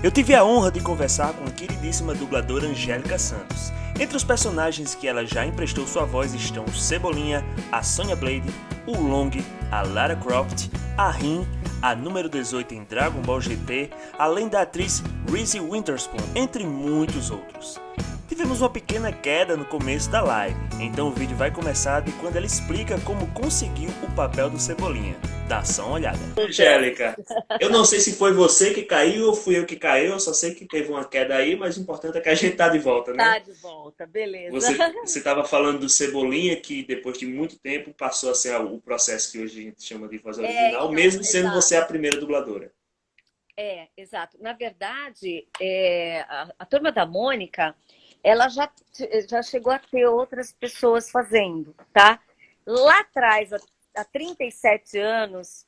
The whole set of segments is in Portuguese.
Eu tive a honra de conversar com a queridíssima dubladora Angélica Santos. Entre os personagens que ela já emprestou sua voz estão o Cebolinha, a Sonya Blade, o Long, a Lara Croft, a Rin, a número 18 em Dragon Ball GT, além da atriz Reese Witherspoon, entre muitos outros. Tivemos uma pequena queda no começo da live, então o vídeo vai começar de quando ela explica como conseguiu o papel do Cebolinha. Dá só uma olhada. Angélica, eu não sei se foi você que caiu ou fui eu que caiu, eu só sei que teve uma queda aí, mas o importante é que a gente tá de volta, né? Tá de volta, beleza. Você estava falando do Cebolinha, que depois de muito tempo passou a ser o processo que hoje a gente chama de voz original, Então, mesmo sendo exato. você a primeira dubladora. Exato. Na verdade, a Turma da Mônica, ela já chegou a ter outras pessoas fazendo, tá? Lá atrás, há 37 anos,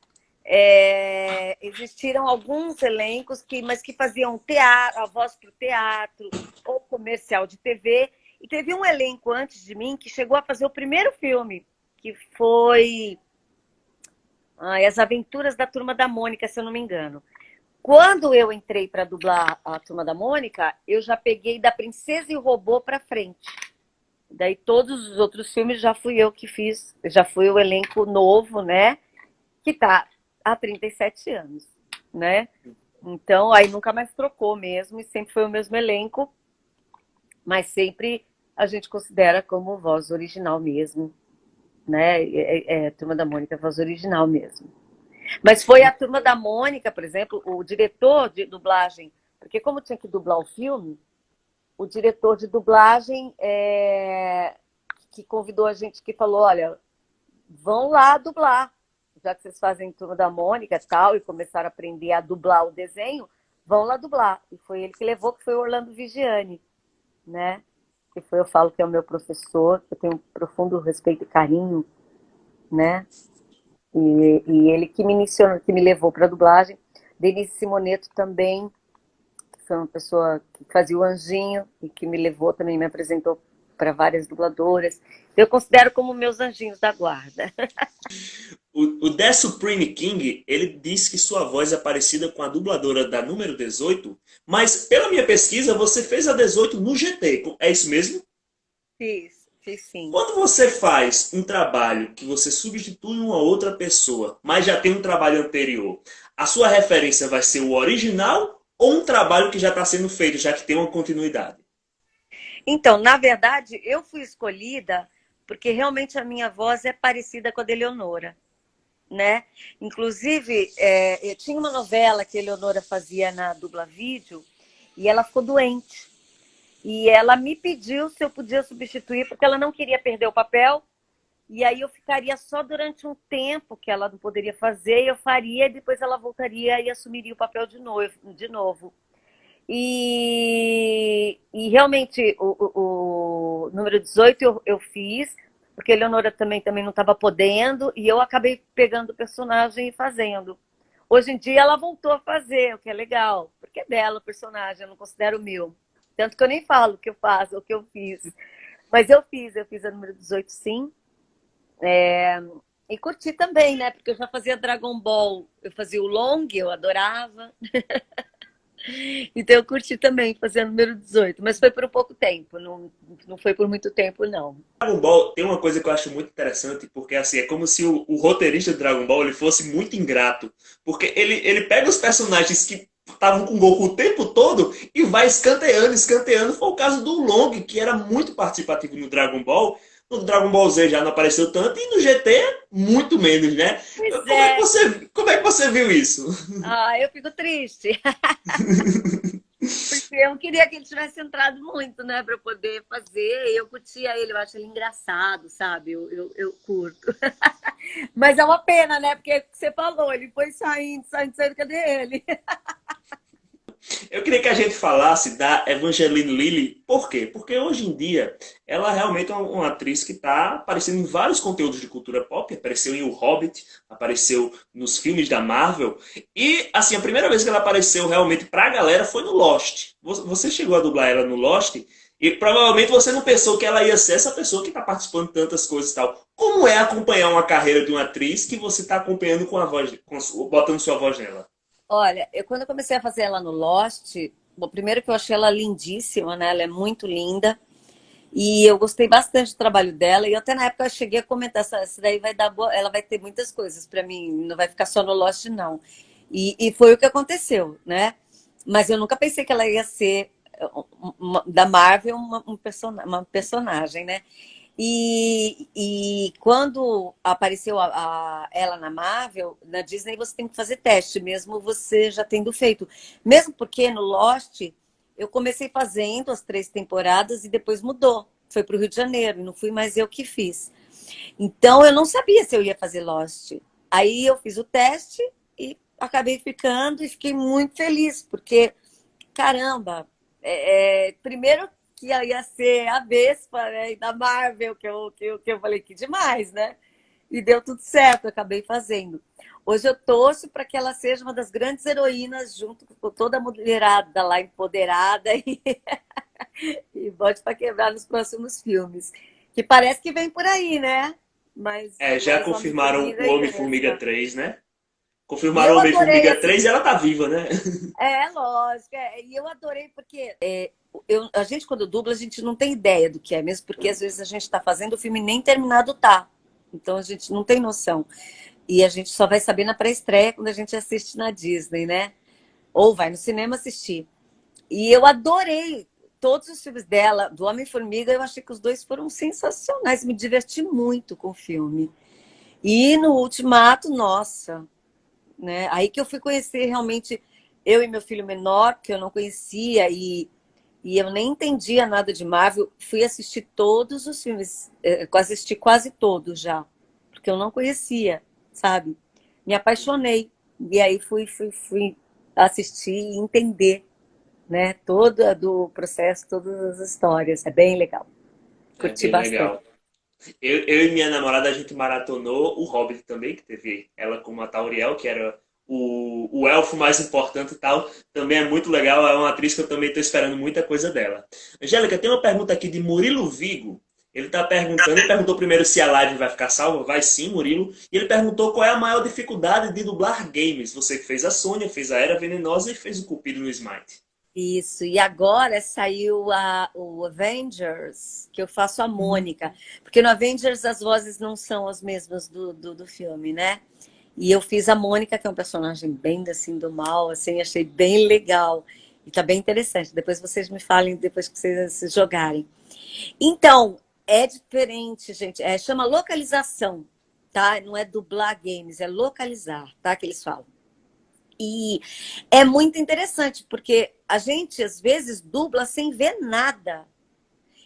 existiram alguns elencos mas que faziam teatro, a voz para o teatro ou comercial de TV. E teve um elenco antes de mim que chegou a fazer o primeiro filme, que foi As Aventuras da Turma da Mônica, se eu não me engano. Quando eu entrei para dublar a Turma da Mônica, eu já peguei da Princesa e o Robô para frente. Daí todos os outros filmes já fui eu que fiz, já fui o elenco novo, né? Que tá há 37 anos, né? Então, aí nunca mais trocou mesmo, e sempre foi o mesmo elenco, mas sempre a gente considera como voz original mesmo, né? Turma da Mônica, voz original mesmo. Mas foi a Turma da Mônica, por exemplo, o diretor de dublagem, porque como tinha que dublar o filme, o diretor de dublagem que convidou a gente, que falou, olha, vão lá dublar, já que vocês fazem Turma da Mônica e tal, e começaram a aprender a dublar o desenho, vão lá dublar. E foi ele que levou, que foi o Orlando Vigiani, né? Que foi, eu falo que é o meu professor, que eu tenho um profundo respeito e carinho, né? E ele que me iniciou, que me levou para a dublagem. Denise Simoneto também, que foi uma pessoa que fazia o Anjinho e que me levou também, me apresentou para várias dubladoras. Eu considero como meus anjinhos da guarda. O The Supreme King, ele disse que sua voz é parecida com a dubladora da número 18, mas pela minha pesquisa, você fez a 18 no GT, é isso mesmo? Fiz sim. Quando você faz um trabalho que você substitui uma outra pessoa, mas já tem um trabalho anterior, a sua referência vai ser o original ou um trabalho que já está sendo feito, já que tem uma continuidade? Então, na verdade, eu fui escolhida porque realmente a minha voz é parecida com a da Eleonora, né? Inclusive, eu tinha uma novela que a Eleonora fazia na Dubla Vídeo e ela ficou doente. E ela me pediu se eu podia substituir, porque ela não queria perder o papel. E aí eu ficaria só durante um tempo que ela não poderia fazer, eu faria, e depois ela voltaria e assumiria o papel de novo. E realmente o número 18 eu fiz, porque a Eleonora também não estava podendo, e eu acabei pegando o personagem e fazendo. Hoje em dia ela voltou a fazer, o que é legal, porque é dela o personagem, eu não considero meu. Tanto que eu nem falo o que eu faço, o que eu fiz. Mas eu fiz a número 18 sim. E curti também, né? Porque eu já fazia Dragon Ball, eu fazia o Long, eu adorava. Então eu curti também fazer a número 18, mas foi por um pouco tempo, não foi por muito tempo, não. Dragon Ball tem uma coisa que eu acho muito interessante, porque assim, é como se o roteirista de Dragon Ball ele fosse muito ingrato. Porque ele pega os personagens que estavam com o Goku o tempo todo e vai escanteando, escanteando. Foi o caso do Long, que era muito participativo no Dragon Ball. No Dragon Ball Z já não apareceu tanto, e no GT muito menos, né? Pois é. Como é que você viu isso? Eu fico triste. Porque eu não queria que ele tivesse entrado muito, né, para poder fazer. Eu curtia ele, eu acho ele engraçado, sabe? Eu curto. Mas é uma pena, né? Porque você falou, ele foi saindo, cadê ele? Eu queria que a gente falasse da Evangeline Lilly. Por quê? Porque hoje em dia ela realmente é uma atriz que está aparecendo em vários conteúdos de cultura pop. Apareceu em O Hobbit, apareceu nos filmes da Marvel. E, assim, a primeira vez que ela apareceu realmente pra galera foi no Lost. Você chegou a dublar ela no Lost e provavelmente você não pensou que ela ia ser essa pessoa que está participando de tantas coisas e tal. Como é acompanhar uma carreira de uma atriz que você está acompanhando com a voz, botando sua voz nela? Olha, quando eu comecei a fazer ela no Lost, bom, primeiro que eu achei ela lindíssima, né? Ela é muito linda. E eu gostei bastante do trabalho dela. E até na época eu cheguei a comentar, essa daí vai dar boa, ela vai ter muitas coisas para mim, não vai ficar só no Lost, não. E foi o que aconteceu, né? Mas eu nunca pensei que ela ia ser da Marvel uma personagem, né? E quando apareceu ela na Marvel, na Disney, você tem que fazer teste, mesmo você já tendo feito. Mesmo porque no Lost, eu comecei fazendo as 3 temporadas e depois mudou. Foi para o Rio de Janeiro, e não fui mais eu que fiz. Então, eu não sabia se eu ia fazer Lost. Aí eu fiz o teste e acabei ficando e fiquei muito feliz, porque, caramba, primeiro que ia ser a Vespa, né, da Marvel, que eu falei que demais, né? E deu tudo certo, eu acabei fazendo. Hoje eu torço para que ela seja uma das grandes heroínas, junto com toda a mulherada lá empoderada e bote para quebrar nos próximos filmes. Que parece que vem por aí, né? Já Mas confirmaram Homem-Formiga o é Homem-Formiga Vespa. 3, né? E Confirmaram o eu adorei, Homem-Formiga assim, 3 e ela tá viva, né? lógico, e eu adorei porque a gente, quando dubla, a gente não tem ideia do que é, mesmo porque às vezes a gente está fazendo o filme e nem terminado tá. Então a gente não tem noção. E a gente só vai saber na pré-estreia quando a gente assiste na Disney, né? Ou vai no cinema assistir. E eu adorei todos os filmes dela, do Homem-Formiga, eu achei que os dois foram sensacionais, me diverti muito com o filme. E no Ultimato, nossa, né? Aí que eu fui conhecer realmente eu e meu filho menor, que eu não conhecia e eu nem entendia nada de Marvel. Fui assistir todos os filmes, assisti quase todos já, porque eu não conhecia, sabe? Me apaixonei e aí fui assistir e entender, né? Todo do processo, todas as histórias. É bem legal. É Curti bem bastante. legal. Eu e minha namorada, a gente maratonou o Hobbit também, que teve ela como a Tauriel, que era o elfo mais importante e tal. Também é muito legal, é uma atriz que eu também estou esperando muita coisa dela. Angélica, tem uma pergunta aqui de Murilo Vigo. Ele está perguntando, ele perguntou primeiro se a live vai ficar salva. Vai sim, Murilo. E ele perguntou qual é a maior dificuldade de dublar games. Você que fez a Sônia, fez a Era Venenosa e fez o Cupido no Smite. Isso, e agora saiu o Avengers, que eu faço a Mônica, porque no Avengers as vozes não são as mesmas do filme, né? E eu fiz a Mônica, que é um personagem bem assim do mal, assim, achei bem legal. E tá bem interessante. Depois vocês me falem, depois que vocês se jogarem. Então, é diferente, gente. Chama localização, tá? Não é dublar games, é localizar, tá? Que eles falam. E é muito interessante, porque a gente, às vezes, dubla sem ver nada.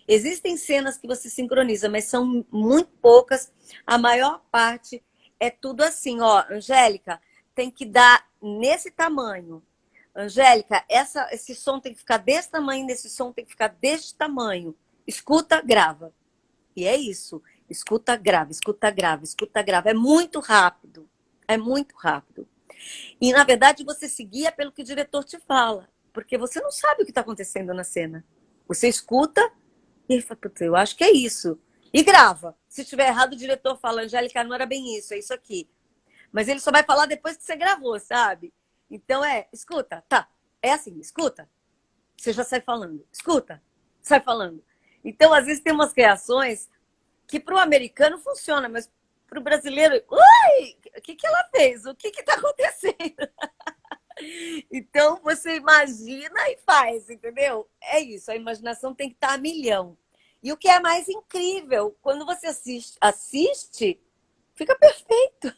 Existem cenas que você sincroniza, mas são muito poucas. A maior parte é tudo assim, ó, Angélica, tem que dar nesse tamanho. Angélica, esse som tem que ficar desse tamanho, esse som tem que ficar desse tamanho. Escuta, grava. E é isso. Escuta, grava, escuta, grava, escuta, grava. É muito rápido. É muito rápido. E, na verdade, você seguia pelo que o diretor te fala. Porque você não sabe o que está acontecendo na cena. Você escuta e fala, putz, eu acho que é isso. E grava. Se estiver errado, o diretor fala, Angélica, não era bem isso, é isso aqui. Mas ele só vai falar depois que você gravou, sabe? Então escuta, tá. É assim, escuta. Você já sai falando. Escuta, sai falando. Então, às vezes, tem umas reações que para o americano funciona, mas para o brasileiro, ui, o que ela fez? O que está acontecendo? Então, você imagina e faz, entendeu? É isso, a imaginação tem que estar a milhão. E o que é mais incrível, quando você assiste fica perfeito,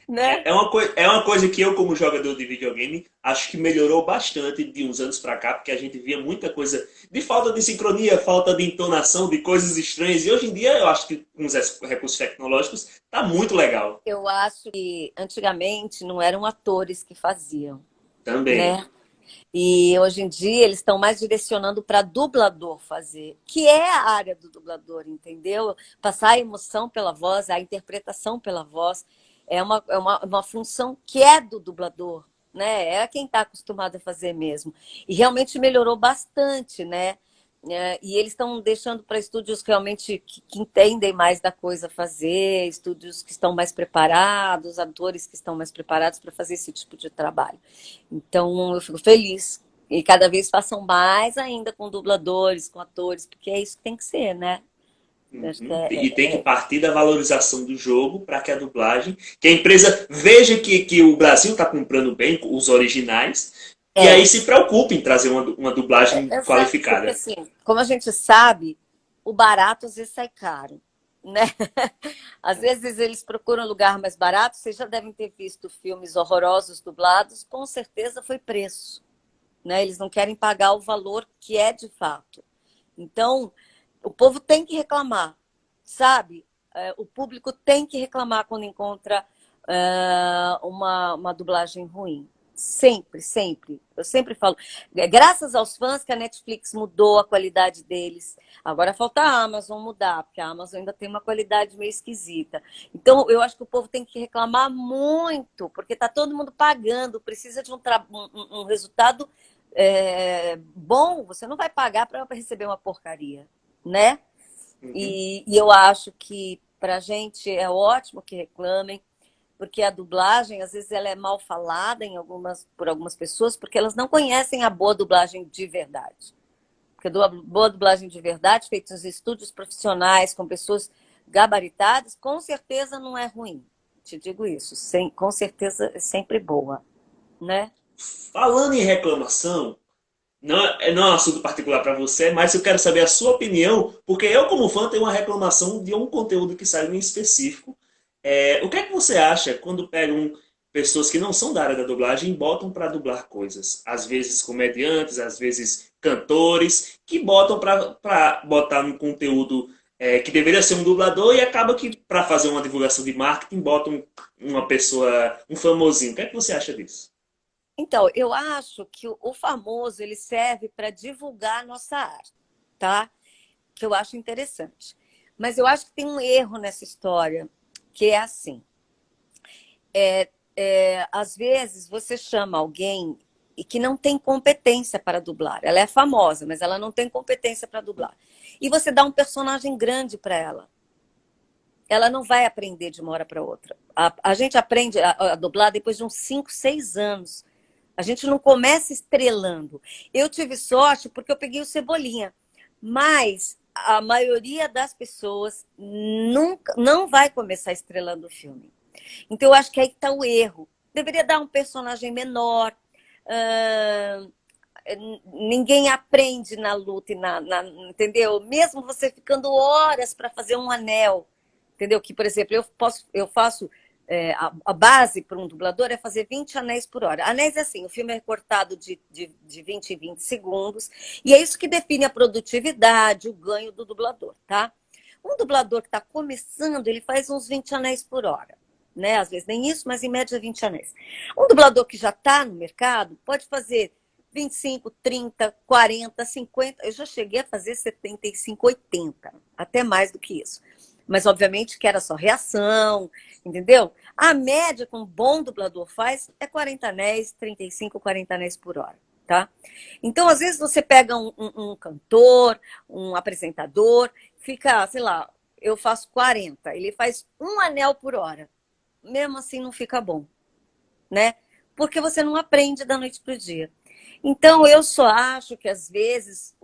né? É uma coisa que eu, como jogador de videogame, acho que melhorou bastante de uns anos pra cá, porque a gente via muita coisa de falta de sincronia, falta de entonação, de coisas estranhas. E hoje em dia, eu acho que com os recursos tecnológicos, tá muito legal. Eu acho que antigamente não eram atores que faziam, Também. né? E hoje em dia eles estão mais direcionando para dublador fazer, que é a área do dublador, entendeu? Passar a emoção pela voz, a interpretação pela voz, é uma função que é do dublador, né? É quem está acostumado a fazer mesmo. E realmente melhorou bastante, né? E eles estão deixando para estúdios realmente que entendem mais da coisa fazer, estúdios que estão mais preparados, atores que estão mais preparados para fazer esse tipo de trabalho. Então, eu fico feliz. E cada vez façam mais ainda com dubladores, com atores, porque é isso que tem que ser, né? Eu acho que Uhum. E tem que partir da valorização do jogo para que a dublagem, que a empresa veja que o Brasil está comprando bem os originais e aí é, se preocupe em trazer uma dublagem exato, porque qualificada. assim, como a gente sabe, o barato às vezes sai caro, né? Às vezes eles procuram um lugar mais barato, vocês já devem ter visto filmes horrorosos dublados, com certeza foi preço, né? Eles não querem pagar o valor que é de fato. Então, o povo tem que reclamar, sabe? O público tem que reclamar quando encontra uma dublagem ruim. Sempre, sempre. Eu sempre falo, graças aos fãs que a Netflix mudou a qualidade deles. Agora falta a Amazon mudar, porque a Amazon ainda tem uma qualidade meio esquisita. Então, eu acho que o povo tem que reclamar muito, porque está todo mundo pagando, precisa de um resultado bom. Você não vai pagar para receber uma porcaria, né? Uhum. E eu acho que para a gente é ótimo que reclamem, porque a dublagem, às vezes, ela é mal falada por algumas pessoas, porque elas não conhecem a boa dublagem de verdade. Porque a boa dublagem de verdade, feita em estúdios profissionais, com pessoas gabaritadas, com certeza não é ruim. Te digo isso, com certeza é sempre boa, né? Falando em reclamação, não é um assunto particular para você, mas eu quero saber a sua opinião, porque eu, como fã, tenho uma reclamação de um conteúdo que saiu em específico. O que é que você acha quando pegam pessoas que não são da área da dublagem e botam para dublar coisas? Às vezes comediantes, às vezes cantores, que botam para botar no conteúdo que deveria ser um dublador e acaba que, para fazer uma divulgação de marketing, botam uma pessoa, um famosinho. O que é que você acha disso? Então, eu acho que o famoso ele serve para divulgar a nossa arte, tá? Que eu acho interessante. Mas eu acho que tem um erro nessa história, que é assim. Às vezes você chama alguém e que não tem competência para dublar. Ela é famosa, mas ela não tem competência para dublar. E você dá um personagem grande para ela. Ela não vai aprender de uma hora para outra. A gente aprende a dublar depois de uns 5, 6 anos. A gente não começa estrelando. Eu tive sorte porque eu peguei o Cebolinha. Mas a maioria das pessoas nunca, não vai começar estrelando o filme. Então, eu acho que aí está o erro. Deveria dar um personagem menor. Uh, Ninguém aprende na luta, entendeu? Mesmo você ficando horas para fazer um anel, entendeu? Que, por exemplo, eu faço a base para um dublador é fazer 20 anéis por hora. Anéis é assim, o filme é cortado de 20 em 20 segundos, e é isso que define a produtividade, o ganho do dublador, tá? Um dublador que está começando, ele faz uns 20 anéis por hora, né? Às vezes nem isso, mas em média 20 anéis. Um dublador que já está no mercado pode fazer 25, 30, 40, 50. Eu já cheguei a fazer 75, 80, até mais do que isso. Mas, obviamente, que era só reação, entendeu? A média que um bom dublador faz é 40 anéis, 35, 40 anéis por hora, tá? Então, às vezes, você pega um cantor, um apresentador, fica, sei lá, eu faço 40, ele faz um anel por hora. Mesmo assim, não fica bom, né? Porque você não aprende da noite para o dia. Então, eu só acho que, às vezes,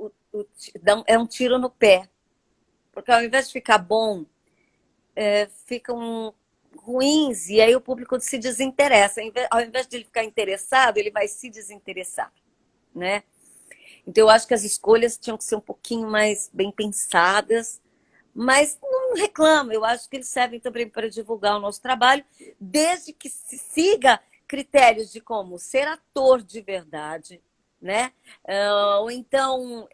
é um tiro no pé. Porque, ao invés de ficar bom, ficam ruins e aí o público se desinteressa. Ao invés de ele ficar interessado, ele vai se desinteressar, né? Então, eu acho que as escolhas tinham que ser um pouquinho mais bem pensadas, mas não reclamo. Eu acho que eles servem também para divulgar o nosso trabalho, desde que se siga critérios de como ser ator de verdade, né? Ou então,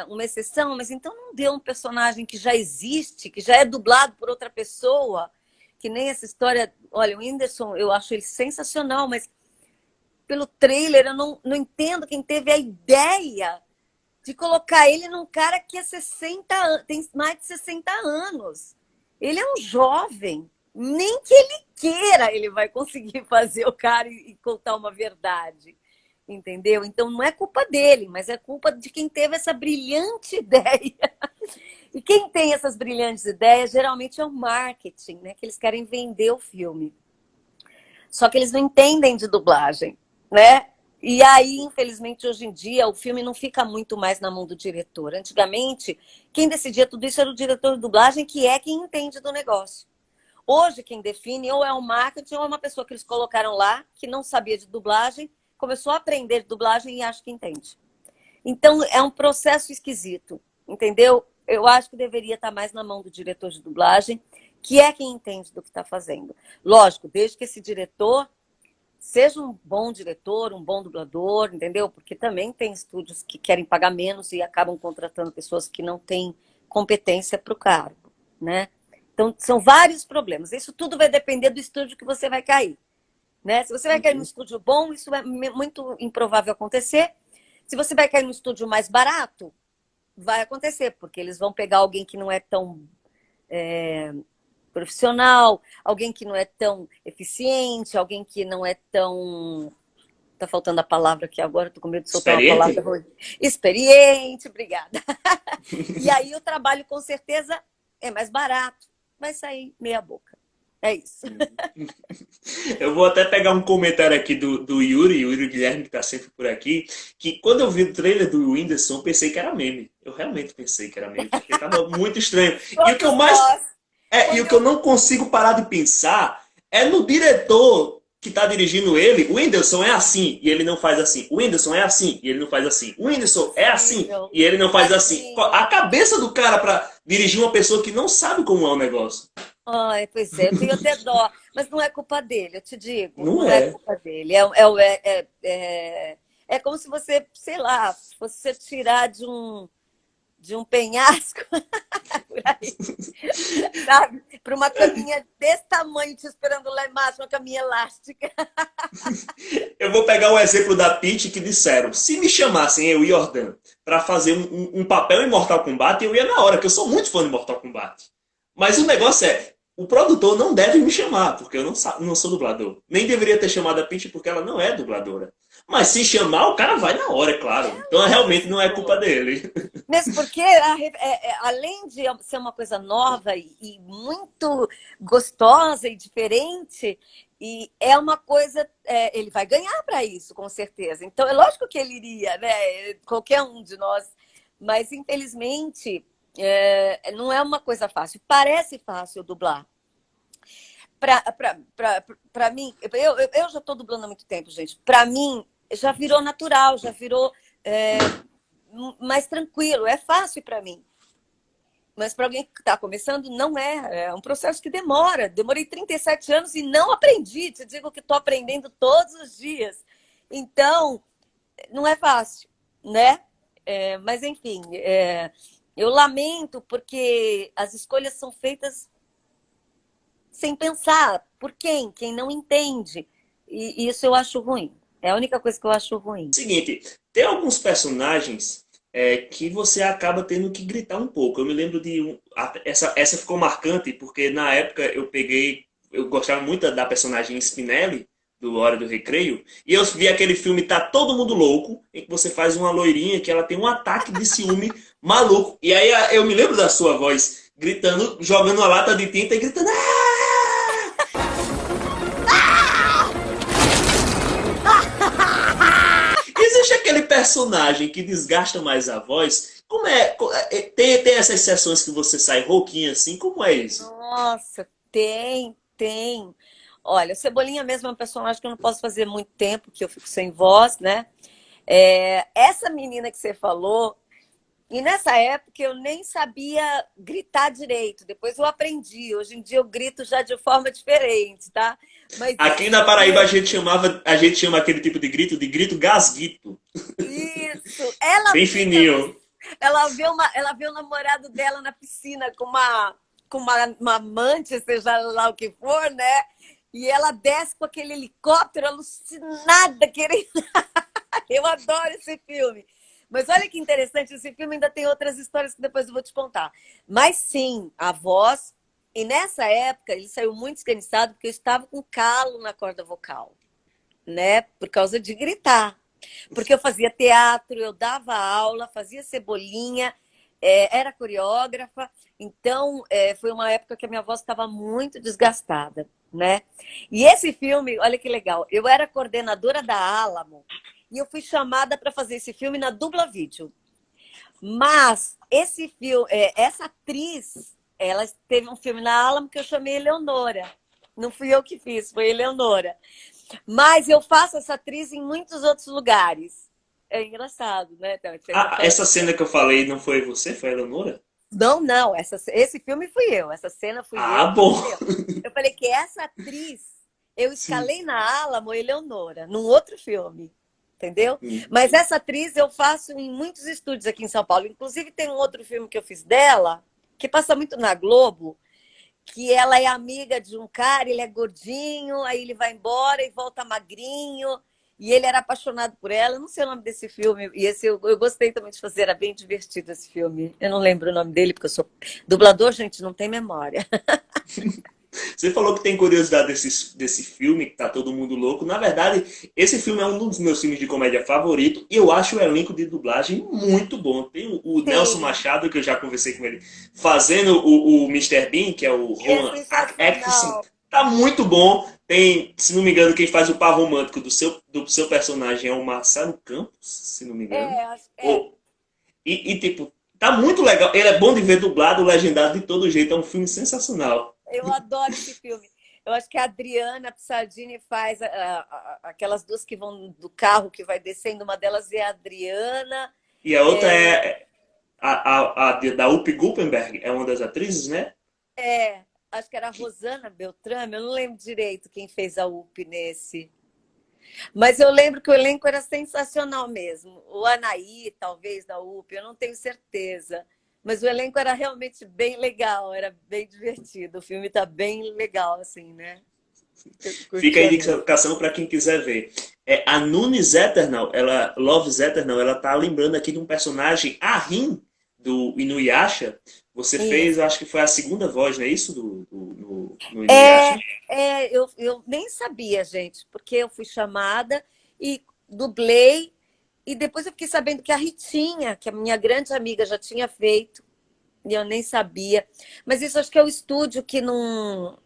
uma exceção, mas então não dê um personagem que já existe, que já é dublado por outra pessoa, que nem essa história. Olha, o Whindersson, eu acho ele sensacional, mas pelo trailer eu não entendo quem teve a ideia de colocar ele num cara que é 60, tem mais de 60 anos. Ele é um jovem. Nem que ele queira, ele vai conseguir fazer o cara e contar uma verdade. entendeu? Então não é culpa dele, mas é culpa de quem teve essa brilhante ideia. E quem tem essas brilhantes ideias geralmente é o marketing, né? Que eles querem vender o filme. Só que eles não entendem de dublagem, né? E aí, infelizmente, hoje em dia, o filme não fica muito mais na mão do diretor. Antigamente, quem decidia tudo isso era o diretor de dublagem, que é quem entende do negócio. Hoje, quem define ou é o marketing ou é uma pessoa que eles colocaram lá, que não sabia de dublagem, começou a aprender de dublagem e acha que entende. Então, é um processo esquisito, entendeu? Eu acho que deveria estar mais na mão do diretor de dublagem, que é quem entende do que está fazendo. Lógico, desde que esse diretor seja um bom diretor, um bom dublador, entendeu? Porque também tem estúdios que querem pagar menos e acabam contratando pessoas que não têm competência para o cargo, né? Então, são vários problemas. Isso tudo vai depender do estúdio que você vai cair, né? Se você vai cair num estúdio bom, isso é muito improvável acontecer. Se você vai cair num estúdio mais barato, vai acontecer, porque eles vão pegar alguém que não é tão profissional, alguém que não é tão eficiente, alguém que não é tão... Tá faltando a palavra aqui agora, tô com medo de soltar uma palavra Experiente? ruim. Experiente, obrigada. E aí o trabalho com certeza é mais barato, vai sair meia boca. É isso. Eu vou até pegar um comentário aqui do Yuri Guilherme, que tá sempre por aqui, que quando eu vi o trailer do Whindersson, eu pensei que era meme. Eu realmente pensei que era meme, porque tava muito estranho. E o que eu Todos mais nós. e o Quando que eu eu... não consigo parar de pensar é no diretor que tá dirigindo ele. O Whindersson é assim e ele não faz assim. O Whindersson é assim e ele não faz assim. O Whindersson é assim Possível. e ele não faz assim. Tadinho. A cabeça do cara pra dirigir uma pessoa que não sabe como é o negócio. Ai, pois é, eu tenho até dó, mas não é culpa dele, eu te digo, Não não é é. culpa dele. É como se você, sei lá, fosse você tirar de um penhasco por aí, sabe? Para uma caminha desse tamanho te esperando lá embaixo, uma caminha elástica. Eu vou pegar o exemplo da Peach que disseram: se me chamassem eu e Jordan pra fazer um papel em Mortal Kombat, eu ia na hora, que eu sou muito fã de Mortal Kombat. Mas o negócio é, o produtor não deve me chamar, porque eu não sou dublador. Nem deveria ter chamado a Peach porque ela não é dubladora. Mas se chamar, o cara vai na hora, é claro. Então realmente não é culpa Lógico. dele. Mesmo porque, além de ser uma coisa nova e muito gostosa e diferente, e é uma coisa, ele vai ganhar para isso, com certeza. Então, é lógico que ele iria, né? Qualquer um de nós. Mas, infelizmente, não é uma coisa fácil. Parece fácil dublar. Para mim, eu já estou dublando há muito tempo, gente. Para mim, já virou natural, já virou mais tranquilo. É fácil para mim. Mas para alguém que está começando, não é. É um processo que demora. Demorei 37 anos e não aprendi. Te digo que estou aprendendo todos os dias. Então, não é fácil, né? Mas, enfim, eu lamento porque as escolhas são feitas sem pensar. Por quem? Quem não entende. E isso eu acho ruim. É a única coisa que eu acho ruim. Seguinte, tem alguns personagens que você acaba tendo que gritar um pouco. Eu me lembro de essa ficou marcante porque na época eu gostava muito da personagem Spinelli do Hora do Recreio, e eu vi aquele filme Tá Todo Mundo Louco, em que você faz uma loirinha que ela tem um ataque de ciúme maluco. E aí eu me lembro da sua voz gritando, jogando uma lata de tinta e gritando: "Ah!" Existe aquele personagem que desgasta mais a voz? Como tem essas sessões que você sai rouquinha assim? Como é isso? Nossa, tem. Olha, Cebolinha mesmo é uma personagem que eu não posso fazer muito tempo, que eu fico sem voz, né? Essa menina que você falou, e nessa época eu nem sabia gritar direito. Depois eu aprendi. Hoje em dia eu grito já de forma diferente, tá? Mas Aqui na Paraíba a gente chama aquele tipo de grito gasguito, isso. bem fininho. Ela vê o namorado dela na piscina com uma amante, seja lá o que for, né? E ela desce com aquele helicóptero alucinada, querendo. Eu adoro esse filme. Mas olha que interessante, esse filme ainda tem outras histórias que depois eu vou te contar. Mas sim, a voz. E nessa época ele saiu muito esganiçado porque eu estava com calo na corda vocal, né? Por causa de gritar. Porque eu fazia teatro, eu dava aula, fazia Cebolinha, era coreógrafa. Então, foi uma época que a minha voz estava muito desgastada, né? E esse filme, olha que legal, eu era coordenadora da Alamo e eu fui chamada para fazer esse filme na Dubla Vídeo. Mas esse filme, essa atriz, ela teve um filme na Alamo que eu chamei Eleonora. Não fui eu que fiz, foi Eleonora. Mas eu faço essa atriz em muitos outros lugares. É engraçado, né? Ah, essa cena que eu falei não foi você? Foi a Eleonora? Não, não. Esse filme fui eu. Essa cena fui Ah, eu. bom. Eu falei que essa atriz eu Sim. escalei na Alamo Eleonora, num outro filme. Entendeu? Hum. Mas essa atriz eu faço em muitos estúdios aqui em São Paulo. Inclusive, tem um outro filme que eu fiz dela, que passa muito na Globo, que ela é amiga de um cara, ele é gordinho, aí ele vai embora e volta magrinho, e ele era apaixonado por ela. Eu não sei o nome desse filme, e esse eu gostei também de fazer, era bem divertido esse filme. Eu não lembro o nome dele, porque eu sou dublador, gente, não tem memória. Você falou que tem curiosidade desse filme, que tá todo mundo louco. Na verdade, esse filme é um dos meus filmes de comédia favorito e eu acho o elenco de dublagem muito bom. Tem o Nelson Sim, Machado, que eu já conversei com ele, fazendo o Mr. Bean, que é o é Rowan Atkinson. sensacional. Tá muito bom. Tem, se não me engano, quem faz o par romântico do seu personagem é o Marcelo Campos, se não me engano. É. Ou, tipo, tá muito legal. Ele é bom de ver dublado, legendado de todo jeito. É um filme sensacional. Eu adoro esse filme. Eu acho que a Adriana Pissardini faz aquelas duas que vão do carro que vai descendo. Uma delas é a Adriana. E a outra É, é a da Whoopi Goldberg, é uma das atrizes, né? acho que era a Rosana Beltrame. Eu não lembro direito quem fez a UP nesse. Mas eu lembro que o elenco era sensacional mesmo. O Anaí, talvez, da UP, eu não tenho certeza. Mas o elenco era realmente bem legal, era bem divertido. O filme está bem legal, assim, né? Eu Fica a curtia muito. indicação para quem quiser ver. A Nunes Eternal, Loves Eternal, ela tá lembrando aqui de um personagem, a Rin, do Inuyasha. Você fez, Isso. acho que foi a segunda voz, não é isso? No É, Inuyasha? eu nem sabia, gente, porque eu fui chamada e dublei, e depois eu fiquei sabendo que a Ritinha, que a minha grande amiga já tinha feito, e eu nem sabia. Mas isso acho que é o estúdio que não,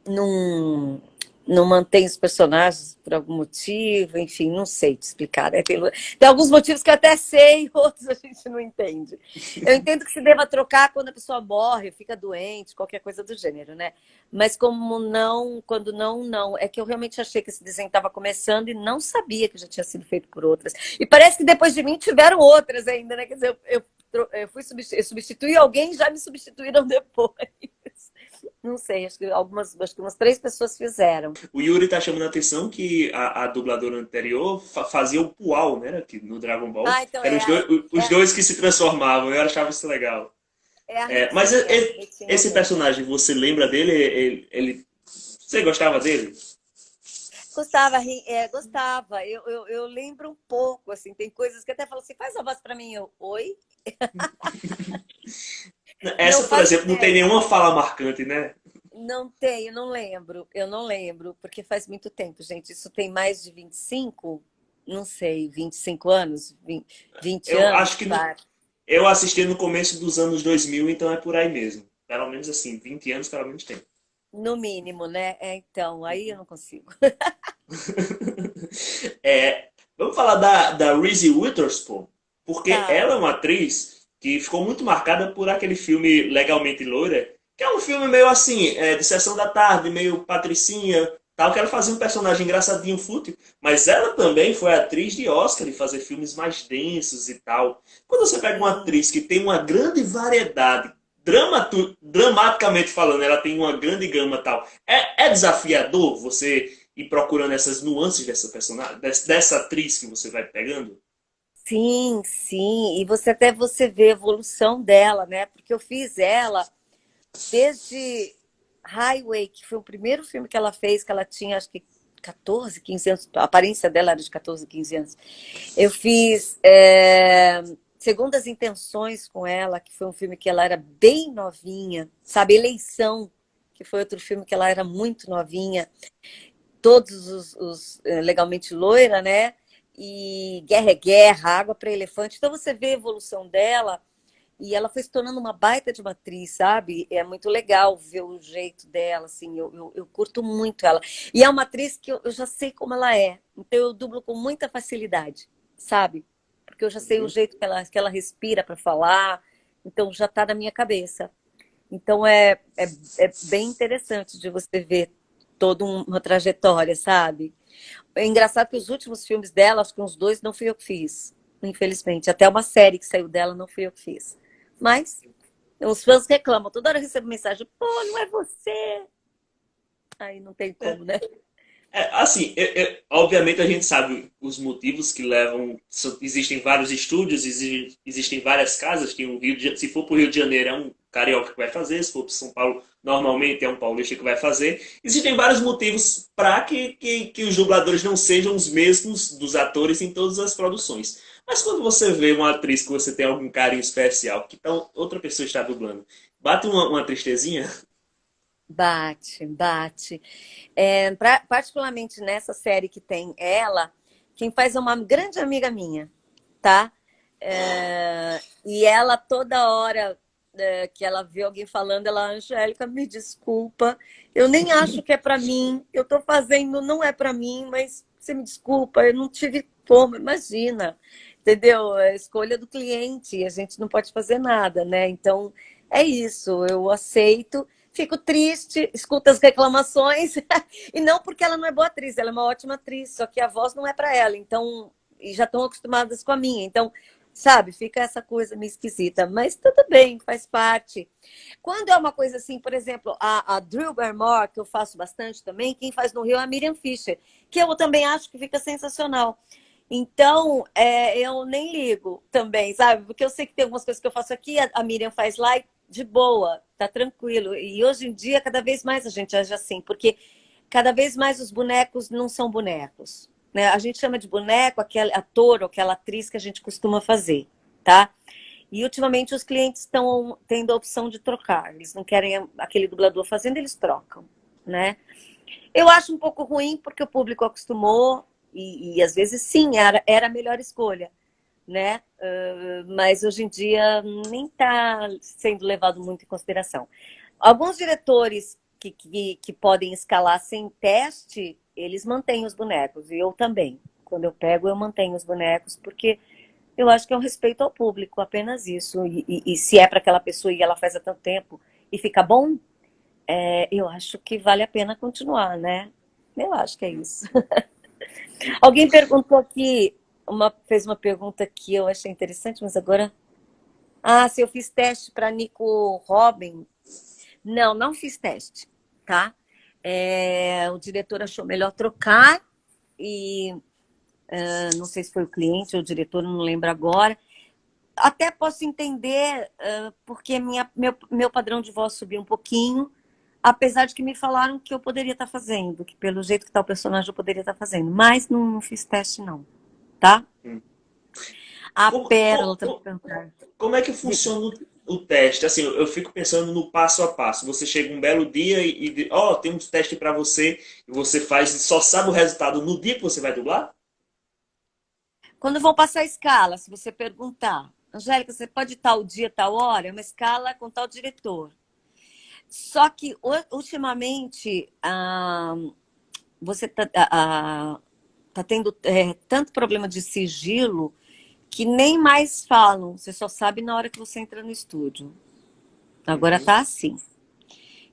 não mantém os personagens por algum motivo, enfim, não sei te explicar. Né? Tem alguns motivos que eu até sei, outros a gente não entende. Eu entendo que se deva trocar quando a pessoa morre, fica doente, qualquer coisa do gênero, né? Mas como não, quando não, não. É que eu realmente achei que esse desenho estava começando e não sabia que já tinha sido feito por outras. E parece que depois de mim tiveram outras ainda, né? Quer dizer, eu substituí alguém e já me substituíram depois. Não sei, acho que umas 3 pessoas fizeram. O Yuri tá chamando a atenção que a dubladora anterior fazia o Pual, né? Aqui no Dragon Ball. Ah, então Eram os dois que se transformavam. Eu achava isso legal. é a Mas Ritinha, Ritinha esse mesmo. personagem, você lembra dele? Você gostava dele? Gostava. Eu lembro um pouco, assim, tem coisas que até falo assim, faz a voz para mim, oi? Não Essa, por faço exemplo, não tem ideia. nenhuma fala marcante, né? Não tenho, eu não lembro, porque faz muito tempo, gente. Isso tem mais de 25, não sei, 25 anos, 20 Eu acho anos, que claro. eu assisti no começo dos anos 2000, então é por aí mesmo. Pelo menos assim, 20 anos pelo menos tem. No mínimo, né? Então, aí eu não consigo. Vamos falar da Reese Witherspoon, porque Tá. ela é uma atriz que ficou muito marcada por aquele filme Legalmente Loira, que é um filme meio assim, de sessão da tarde, meio patricinha, tal, que ela fazia um personagem engraçadinho, fútil, mas ela também foi atriz de Oscar, de fazer filmes mais densos e tal. Quando você pega uma Sim. atriz que tem uma grande variedade, dramaticamente falando, ela tem uma grande gama e tal, é desafiador você ir procurando essas nuances dessa personagem, dessa atriz que você vai pegando? Sim, sim. E você vê a evolução dela, né? Porque eu fiz ela desde Highway, que foi o primeiro filme que ela fez, que ela tinha acho que 14, 15 anos, a aparência dela era de 14, 15 anos. Eu fiz Segundas Intenções com ela, que foi um filme que ela era bem novinha, sabe? Eleição, que foi outro filme que ela era muito novinha. Todos os Legalmente Loira, né? e Guerra é Guerra, Água para Elefante. Então você vê a evolução dela e ela foi se tornando uma baita de uma atriz, sabe? É muito legal ver o jeito dela, assim, eu curto muito ela. E é uma atriz que eu já sei como ela é, então eu dublo com muita facilidade, sabe? Porque eu já sei o Uhum. jeito que ela respira para falar, então já está na minha cabeça. Então é bem interessante de você ver toda uma trajetória, sabe? É engraçado que os últimos filmes dela, acho que uns dois, não fui eu que fiz, infelizmente. Até uma série que saiu dela, não fui eu que fiz. Mas os fãs reclamam, toda hora eu recebo mensagem, pô, não é você. Aí não tem como, né? Assim, obviamente a gente sabe os motivos que levam. Existem vários estúdios, existem várias casas. Tem um se for para o Rio de Janeiro, é um carioca que vai fazer. Se for para São Paulo, normalmente é um paulista que vai fazer. Existem vários motivos para que os dubladores não sejam os mesmos dos atores em todas as produções. Mas quando você vê uma atriz que você tem algum carinho especial, que então outra pessoa está dublando, bate uma tristezinha? Bate, bate. Particularmente nessa série que tem ela, quem faz é uma grande amiga minha, tá? E ela toda hora que ela vê alguém falando, ela, Angélica, me desculpa, eu nem acho que é para mim, eu tô fazendo, não é para mim, mas você me desculpa, eu não tive como, imagina, entendeu? É a escolha do cliente, a gente não pode fazer nada, né? Então, é isso, eu aceito, fico triste, escuto as reclamações, e não porque ela não é boa atriz, ela é uma ótima atriz, só que a voz não é para ela, então, e já estão acostumadas com a minha, então sabe, fica essa coisa meio esquisita, mas tudo bem, faz parte. Quando é uma coisa assim, por exemplo, a Drew Barrymore, que eu faço bastante também, quem faz no Rio é a Miriam Fisher, que eu também acho que fica sensacional. Então, eu nem ligo também, sabe? Porque eu sei que tem algumas coisas que eu faço aqui, a Miriam faz lá e de boa, tá tranquilo. E hoje em dia, cada vez mais a gente age assim, porque cada vez mais os bonecos não são bonecos, né? A gente chama de boneco aquele ator ou aquela atriz que a gente costuma fazer, tá? E ultimamente os clientes estão tendo a opção de trocar. Eles não querem aquele dublador fazendo, eles trocam, né? Eu acho um pouco ruim porque o público acostumou e às vezes sim, era a melhor escolha, né? Mas hoje em dia nem está sendo levado muito em consideração. Alguns diretores que podem escalar sem teste, eles mantêm os bonecos, e eu também. Quando eu pego, eu mantenho os bonecos, porque eu acho que é um respeito ao público, apenas isso. E se é para aquela pessoa e ela faz há tanto tempo e fica bom, eu acho que vale a pena continuar, né? Eu acho que é isso. Alguém perguntou aqui, fez uma pergunta que eu achei interessante, mas agora. Ah, se eu fiz teste para Nico Robin. Não, não fiz teste, tá? O diretor achou melhor trocar e não sei se foi o cliente ou o diretor, não lembro agora. Até posso entender, porque meu padrão de voz subiu um pouquinho, apesar de que me falaram que eu poderia estar fazendo, que pelo jeito que está o personagem eu poderia estar fazendo, mas não fiz teste não, tá? Hum. A Como, Pérola tá perguntando. como é que funciona o teste? Assim, eu fico pensando no passo a passo. Você chega um belo dia ó, tem um teste para você, e você faz e só sabe o resultado no dia que você vai dublar? Quando vão passar a escala, se você perguntar, Angélica, você pode tal dia, tal hora? É uma escala com tal diretor. Só que, ultimamente, você tá tendo tanto problema de sigilo que nem mais falam. Você só sabe na hora que você entra no estúdio. Agora Uhum. tá assim.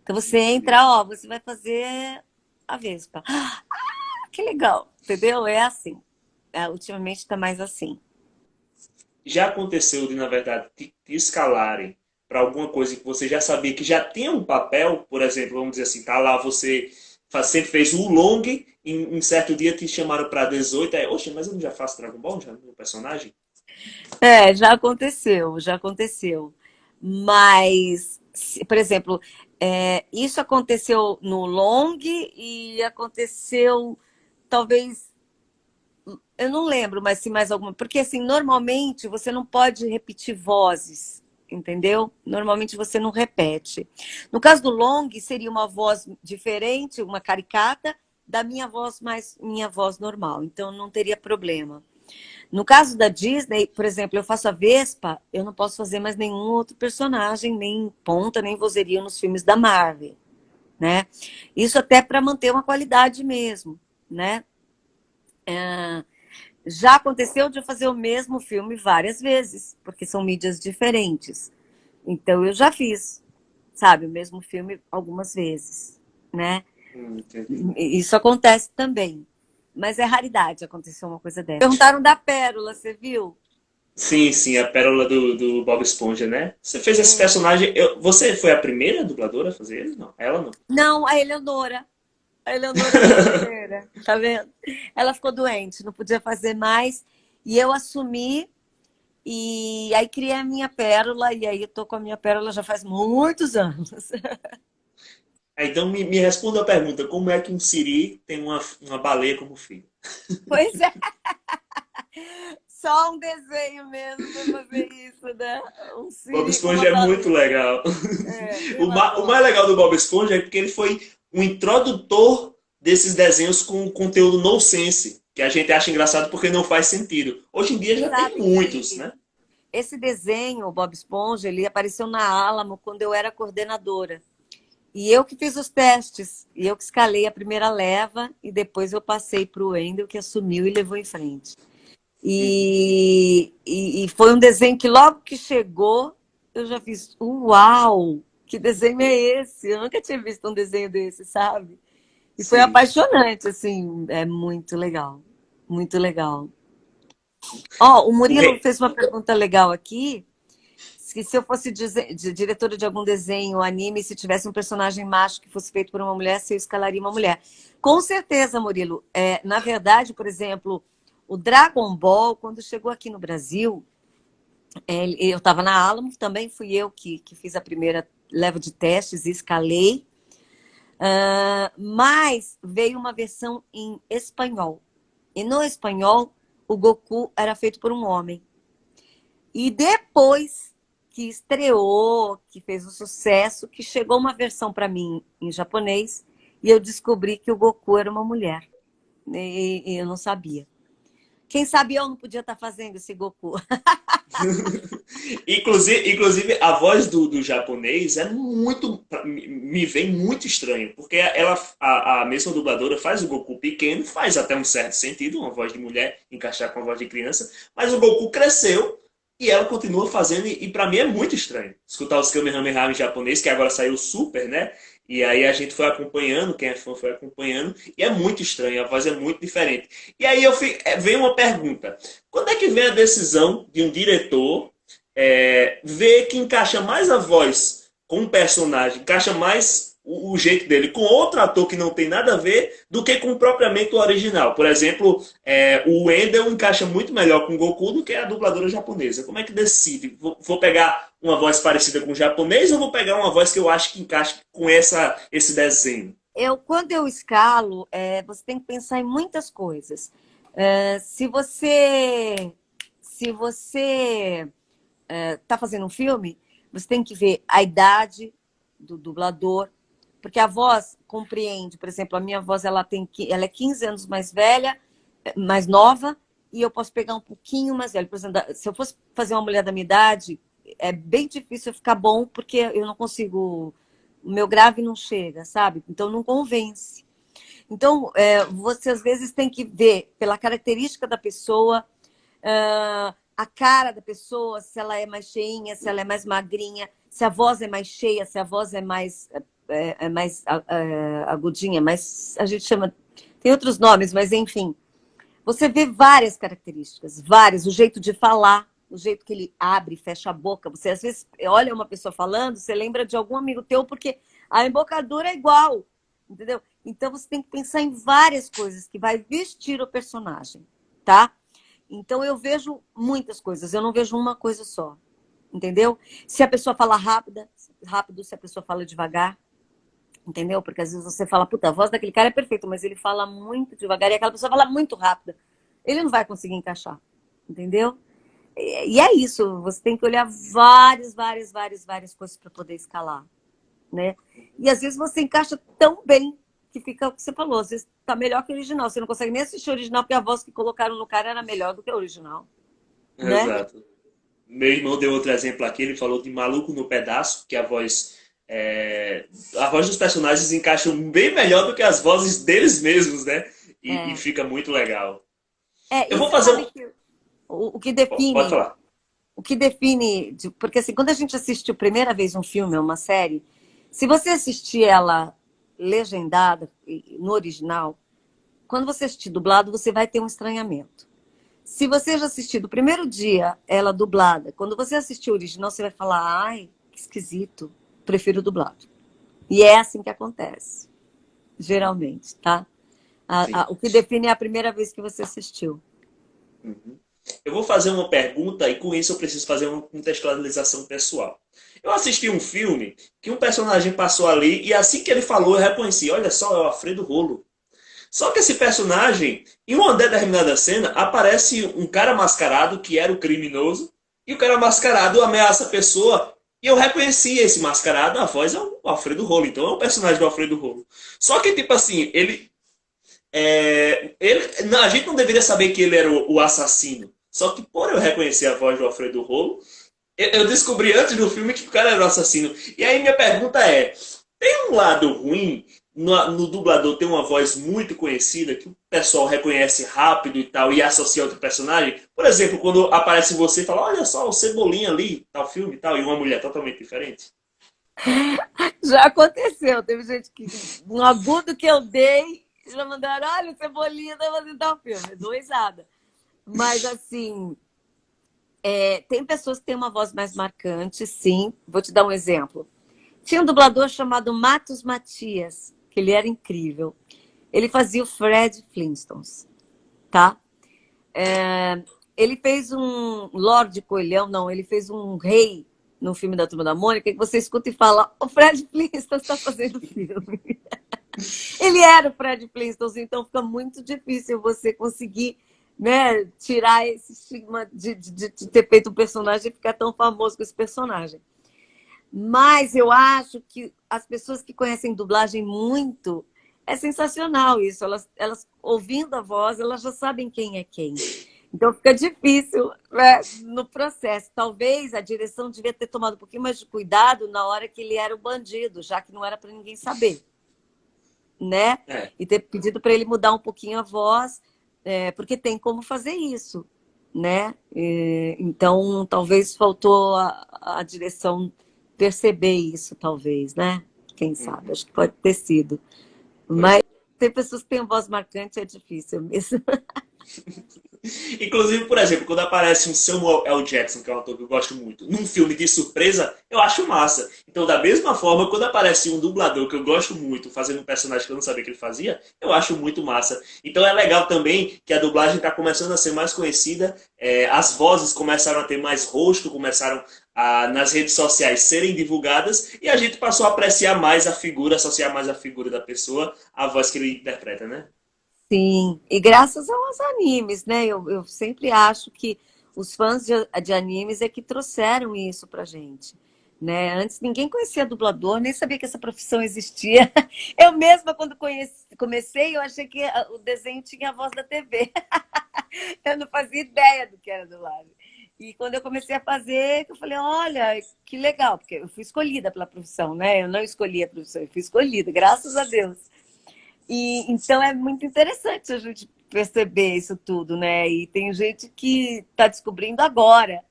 Então você entra, ó, você vai fazer a Vespa. Ah, que legal, entendeu? É assim. Ultimamente tá mais assim. Já aconteceu de, na verdade, te escalarem para alguma coisa que você já sabia que já tinha um papel, por exemplo, vamos dizer assim, tá lá, você sempre fez o long, em um certo dia te chamaram para 18, aí, oxe, mas eu não já faço Dragon Ball, já, meu personagem? Já aconteceu, já aconteceu. Mas, por exemplo, isso aconteceu no Long e aconteceu, talvez, eu não lembro, mas se mais alguma. Porque, assim, normalmente você não pode repetir vozes, entendeu? Normalmente você não repete. No caso do Long, seria uma voz diferente, uma caricata, da minha voz mais minha voz normal. Então não teria problema. No caso da Disney, por exemplo, eu faço a Vespa, eu não posso fazer mais nenhum outro personagem, nem ponta, nem vozeria nos filmes da Marvel, né? Isso até para manter uma qualidade mesmo, né? Já aconteceu de eu fazer o mesmo filme várias vezes, porque são mídias diferentes. Então eu já fiz, sabe, o mesmo filme algumas vezes, né? Entendi. Isso acontece também. Mas é raridade acontecer uma coisa dessa. Perguntaram da Pérola, você viu? Sim, sim, a pérola do Bob Esponja, né? Você fez esse É. personagem. Você foi a primeira dubladora a fazer ele? Não, ela não. Não, a Eleonora. A Eleonora foi a primeira, tá vendo? Ela ficou doente, não podia fazer mais. E eu assumi, e aí criei a minha pérola, e aí eu tô com a minha pérola já faz muitos anos. Então me responda a pergunta: como é que um Siri tem uma baleia como filho? Pois é, só um desenho mesmo pra fazer isso, né? Um Bob siri com uma Esponja é muito baleia. legal. É, eu O adoro. mais legal do Bob Esponja é porque ele foi um introdutor desses desenhos com conteúdo nonsense, que a gente acha engraçado porque não faz sentido. Hoje em dia Você já tem sabe muitos, que né? esse desenho, o Bob Esponja, ele apareceu na Alamo quando eu era coordenadora. E eu que fiz os testes, e eu que escalei a primeira leva, e depois eu passei para o Wendel, que assumiu e levou em frente. E foi um desenho que logo que chegou, eu já fiz, uau, que desenho é esse? Eu nunca tinha visto um desenho desse, sabe? E foi Sim. apaixonante, assim, é muito legal, muito legal. Ó, o O Murilo rei. fez uma pergunta legal aqui, que se eu fosse diretora de algum desenho, anime, se tivesse um personagem macho que fosse feito por uma mulher, se eu escalaria uma mulher. Com certeza, Murilo. Na verdade, por exemplo, o Dragon Ball, quando chegou aqui no Brasil, eu estava na Alamo, também fui eu que fiz a primeira leva de testes e escalei. Mas veio uma versão em espanhol. E no espanhol, o Goku era feito por um homem. E depois que estreou, que fez o sucesso, que chegou uma versão para mim em japonês, e eu descobri que o Goku era uma mulher. E eu não sabia. Quem sabe eu não podia estar fazendo esse Goku. Inclusive, a voz do japonês é muito. Me vem muito estranho, porque a mesma dubladora faz o Goku pequeno, faz até um certo sentido, uma voz de mulher encaixar com a voz de criança, mas o Goku cresceu e ela continua fazendo, e para mim é muito estranho escutar os Kamehameha em japonês, que agora saiu o Super, né? E aí a gente foi acompanhando, quem é fã foi acompanhando, e é muito estranho, a voz é muito diferente. E aí vem uma pergunta: quando é que vem a decisão de um diretor ver que encaixa mais a voz com um personagem, encaixa mais o jeito dele com outro ator que não tem nada a ver do que com propriamente o original? Por exemplo, o Wendell encaixa muito melhor com o Goku do que a dubladora japonesa. Como é que decide? Vou pegar uma voz parecida com o japonês ou vou pegar uma voz que eu acho que encaixa com esse desenho? Quando eu escalo, você tem que pensar em muitas coisas. Se você está fazendo um filme, você tem que ver a idade do dublador, porque a voz compreende, por exemplo, a minha voz ela é 15 anos mais velha, mais nova, e eu posso pegar um pouquinho mais velho. Por exemplo, se eu fosse fazer uma mulher da minha idade, é bem difícil ficar bom, porque eu não consigo, o meu grave não chega, sabe? Então não convence. Então, você às vezes tem que ver pela característica da pessoa, a cara da pessoa, se ela é mais cheinha, se ela é mais magrinha, se a voz é mais cheia, se a voz é mais agudinha, mas a gente chama. Tem outros nomes, mas enfim. Você vê várias características, várias, o jeito de falar, o jeito que ele abre e fecha a boca. Você às vezes olha uma pessoa falando, você lembra de algum amigo teu, porque a embocadura é igual, entendeu? Então você tem que pensar em várias coisas que vai vestir o personagem, tá? Então eu vejo muitas coisas, eu não vejo uma coisa só, entendeu? Se a pessoa fala rápido, se a pessoa fala devagar, entendeu? Porque às vezes você fala, puta, a voz daquele cara é perfeita, mas ele fala muito devagar e aquela pessoa fala muito rápida. Ele não vai conseguir encaixar, entendeu? E é isso, você tem que olhar várias coisas para poder escalar, né? E às vezes você encaixa tão bem que fica o que você falou, às vezes tá melhor que o original. Você não consegue nem assistir o original, porque a voz que colocaram no cara era melhor do que o original, né? Exato. Meu irmão deu outro exemplo aqui, ele falou de Maluco no Pedaço, que a voz dos personagens encaixam bem melhor do que as vozes deles mesmos, né? E É, fica muito legal. é Eu e vou você fazer sabe um. que o que Pode define, falar. porque assim, quando a gente assiste a primeira vez um filme ou uma série, se você assistir ela legendada no original, quando você assistir dublado, você vai ter um estranhamento. Se você já assistiu do primeiro dia ela dublada, quando você assistir o original, você vai falar, ai, que esquisito, prefiro dublado. E é assim que acontece, geralmente, tá? Sim. O que define é a primeira vez que você assistiu. Uhum. Eu vou fazer uma pergunta e com isso eu preciso fazer uma contextualização pessoal. Eu assisti um filme que um personagem passou ali e assim que ele falou eu reconheci, olha só, é o Alfredo Rolo. Só que esse personagem, em uma determinada cena, aparece um cara mascarado que era o criminoso e o cara mascarado ameaça a pessoa e eu reconheci esse mascarado, a voz é o Alfredo Rolo, então é um personagem do Alfredo Rolo. Só que, tipo assim, a gente não deveria saber que ele era o assassino. Só que por eu reconhecer a voz do Alfredo Rolo, eu descobri antes do filme que o cara era o assassino. E aí minha pergunta é: tem um lado ruim no dublador ter uma voz muito conhecida que o pessoal reconhece rápido e tal e associa a outro personagem? Por exemplo, quando aparece você e fala, olha só, o Cebolinha ali, tal filme e tal, e uma mulher totalmente diferente. Já aconteceu, teve gente que, um agudo que eu dei, já mandaram, olha, o Cebolinha tá fazendo tal filme, dou risada. Mas, assim, tem pessoas que têm uma voz mais marcante, sim. Vou te dar um exemplo. Tinha um dublador chamado Matos Matias, que ele era incrível. Ele fazia o Fred Flintstones, tá? Ele fez um Lorde Coelhão, não, ele fez um rei no filme da Turma da Mônica, que você escuta e fala, o Fred Flintstones está fazendo filme. Ele era o Fred Flintstones, então fica muito difícil você conseguir, né, tirar esse estigma de ter feito um personagem e ficar tão famoso com esse personagem. Mas eu acho que as pessoas que conhecem dublagem muito, é sensacional isso. Elas ouvindo a voz, elas já sabem quem é quem. Então fica difícil, né, no processo. Talvez a direção devia ter tomado um pouquinho mais de cuidado na hora que ele era o bandido, já que não era para ninguém saber, né? É. E ter pedido para ele mudar um pouquinho a voz, porque tem como fazer isso, né? Então talvez faltou a direção perceber isso, talvez, né? Quem sabe? Uhum. Acho que pode ter sido. Pois Mas é. tem pessoas que têm voz marcante, é difícil mesmo. Inclusive, por exemplo, quando aparece um Samuel L. Jackson, que é um ator que eu gosto muito, num filme de surpresa, eu acho massa. Então, da mesma forma, quando aparece um dublador que eu gosto muito, fazendo um personagem que eu não sabia que ele fazia, eu acho muito massa. Então é legal também que a dublagem está começando a ser mais conhecida, as vozes começaram a ter mais rosto, começaram nas redes sociais serem divulgadas, e a gente passou a apreciar mais a figura, associar mais a figura da pessoa à voz que ele interpreta, né? Sim, e graças aos animes, né? Eu sempre acho que os fãs de animes é que trouxeram isso pra gente, né? Antes ninguém conhecia dublador, nem sabia que essa profissão existia. Eu mesma, quando comecei, eu achei que o desenho tinha a voz da TV. Eu não fazia ideia do que era dublagem. E quando eu comecei a fazer, eu falei, olha, que legal, porque eu fui escolhida pela profissão, né? Eu não escolhi a profissão, eu fui escolhida, graças a Deus. E então é muito interessante a gente perceber isso tudo, né? E tem gente que está descobrindo agora,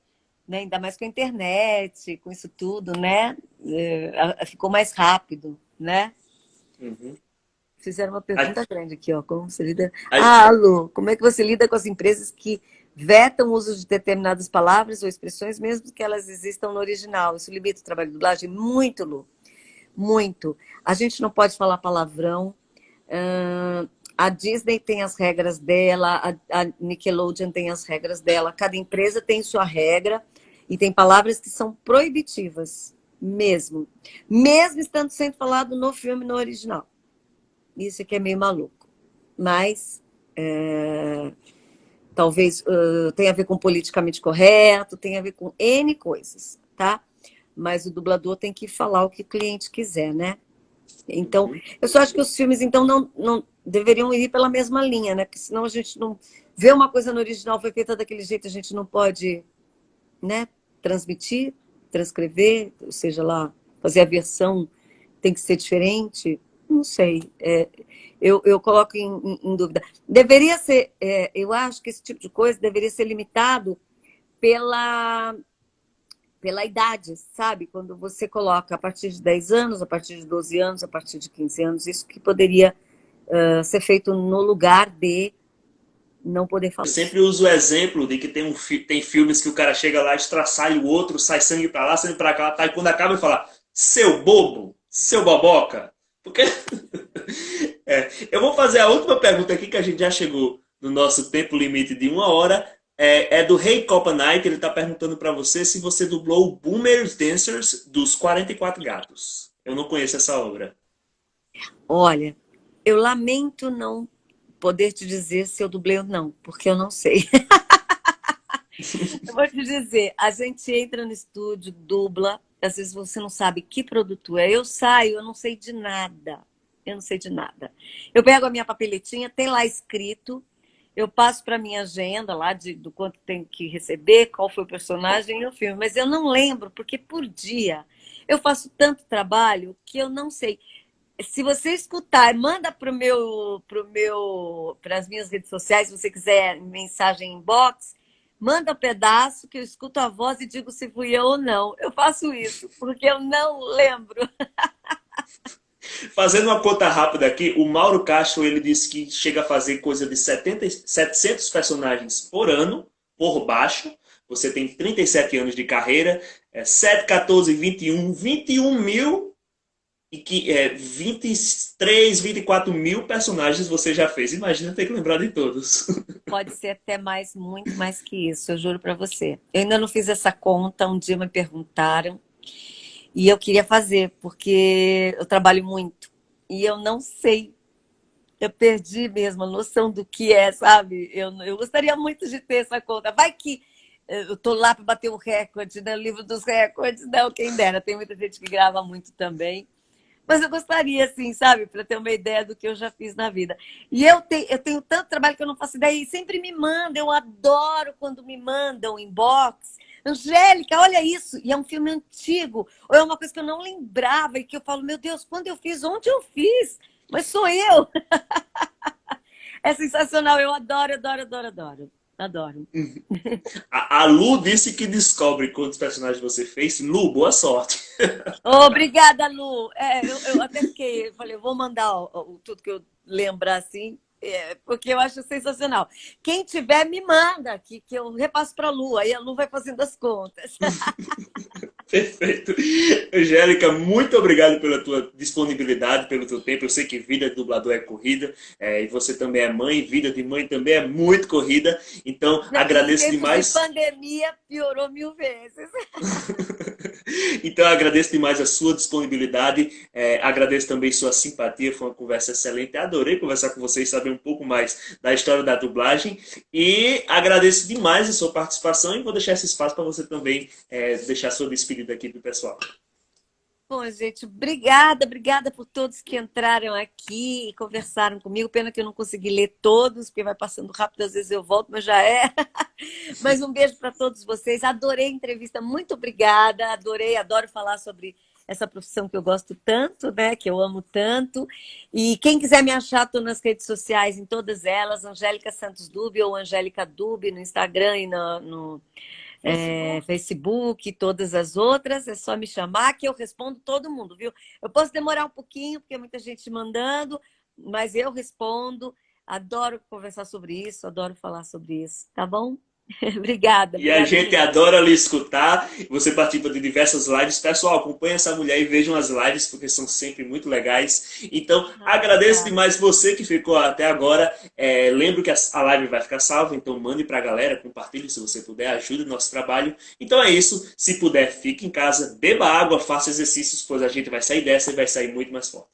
né? Ainda mais com a internet, com isso tudo, né? Ficou mais rápido, né? Uhum. Fizeram uma A- pergunta grande aqui, ó. Como você lida? a- Ah, Lu, como é que você lida com as empresas que vetam o uso de determinadas palavras ou expressões, mesmo que elas existam no original? Isso limita o trabalho de dublagem? Muito, Lu. Muito. A gente não pode falar palavrão. A Disney tem as regras dela, a Nickelodeon tem as regras dela, cada empresa tem sua regra e tem palavras que são proibitivas, mesmo. Mesmo estando sendo falado no filme, no original. Isso que é meio maluco. Mas talvez tenha a ver com politicamente correto, tenha a ver com N coisas, tá? Mas o dublador tem que falar o que o cliente quiser, né? Então, eu só acho que os filmes, então, não deveriam ir pela mesma linha, né? Porque senão a gente não vê uma coisa no original foi feita daquele jeito, a gente não pode, né, transmitir, transcrever, ou seja lá, fazer a versão tem que ser diferente. Não sei. Eu coloco em dúvida. Deveria ser, eu acho que esse tipo de coisa deveria ser limitado pela idade, sabe? Quando você coloca a partir de 10 anos, a partir de 12 anos, a partir de 15 anos, isso que poderia ser feito no lugar de não poder Eu falar. sempre uso o exemplo de que tem filmes que o cara chega lá, estraçalha o outro, sai sangue pra lá, sangue pra cá, tá? E quando acaba ele fala, seu bobo, seu boboca. Porque... eu vou fazer a última pergunta aqui, que a gente já chegou no nosso tempo limite de 1 hora. É do Rei Copa Night, ele tá perguntando pra você se você dublou o Boomers Dancers dos 44 Gatos. Eu não conheço essa obra. Olha, eu lamento não poder te dizer se eu dublei ou não, porque eu não sei. Eu vou te dizer, a gente entra no estúdio, dubla, às vezes você não sabe que produto é. Eu saio, eu não sei de nada. Eu não sei de nada. Eu pego a minha papeletinha, tem lá escrito, eu passo para a minha agenda lá do quanto tem que receber, qual foi o personagem e o filme. Mas eu não lembro, porque por dia eu faço tanto trabalho que eu não sei. Se você escutar, manda para as minhas redes sociais, se você quiser mensagem inbox, manda um pedaço que eu escuto a voz e digo se fui eu ou não. Eu faço isso, porque eu não lembro. Fazendo uma conta rápida aqui, o Mauro Castro ele disse que chega a fazer coisa de 700 personagens por ano, por baixo. Você tem 37 anos de carreira, 7, 14, 21 mil e que 23, 24 mil personagens você já fez. Imagina ter que lembrar de todos. Pode ser até mais, muito mais que isso, eu juro para você. Eu ainda não fiz essa conta, um dia me perguntaram e eu queria fazer, porque eu trabalho muito e eu não sei. Eu perdi mesmo a noção do que é, sabe? Eu gostaria muito de ter essa conta. Vai que eu tô lá para bater o recorde, né? O livro dos recordes, não, quem dera. Tem muita gente que grava muito também. Mas eu gostaria, assim, sabe, para ter uma ideia do que eu já fiz na vida. E eu tenho tanto trabalho que eu não faço ideia. E sempre me mandam, eu adoro quando me mandam inbox. Angélica, olha isso. E é um filme antigo. Ou é uma coisa que eu não lembrava e que eu falo, meu Deus, quando eu fiz? Onde eu fiz? Mas sou eu. É sensacional. Eu adoro, adoro, adoro, adoro. Adoro. A Lu disse que descobre quantos personagens você fez. Lu, boa sorte. Obrigada, Lu. Eu até fiquei, eu falei, eu vou mandar tudo que eu lembrar assim, porque eu acho sensacional. Quem tiver, me manda, que eu repasso para a Lu, aí a Lu vai fazendo as contas. Perfeito. Angélica, muito obrigado pela tua disponibilidade, pelo teu tempo. Eu sei que vida de dublador é corrida, e você também é mãe, vida de mãe também é muito corrida. Então, agradeço demais. Em pandemia, piorou 1000 vezes. Então, agradeço demais a sua disponibilidade, agradeço também sua simpatia, foi uma conversa excelente. Adorei conversar com vocês, saber um pouco mais da história da dublagem. E agradeço demais a sua participação e vou deixar esse espaço para você também deixar a sua despedida aqui do pessoal. Bom, gente, obrigada, obrigada por todos que entraram aqui e conversaram comigo. Pena que eu não consegui ler todos, porque vai passando rápido, às vezes eu volto, mas já é. Mas um beijo para todos vocês. Adorei a entrevista, muito obrigada. Adorei, adoro falar sobre essa profissão que eu gosto tanto, né? Que eu amo tanto. E quem quiser me achar, estou nas redes sociais, em todas elas, Angélica Santos Dub ou Angélica Dub no Instagram e no Facebook e todas as outras, é só me chamar que eu respondo todo mundo, viu? Eu posso demorar um pouquinho, porque muita gente mandando, mas eu respondo. Adoro conversar sobre isso, adoro falar sobre isso, tá bom? Obrigada. E a gente adora lhe escutar. Você participa de diversas lives. Pessoal, acompanhe essa mulher e vejam as lives, porque são sempre muito legais. Então, agradeço demais você que ficou até agora. Lembro que a live vai ficar salva, então mande pra galera, compartilhe se você puder, ajude o nosso trabalho. Então é isso. Se puder, fique em casa, beba água, faça exercícios, pois a gente vai sair dessa e vai sair muito mais forte.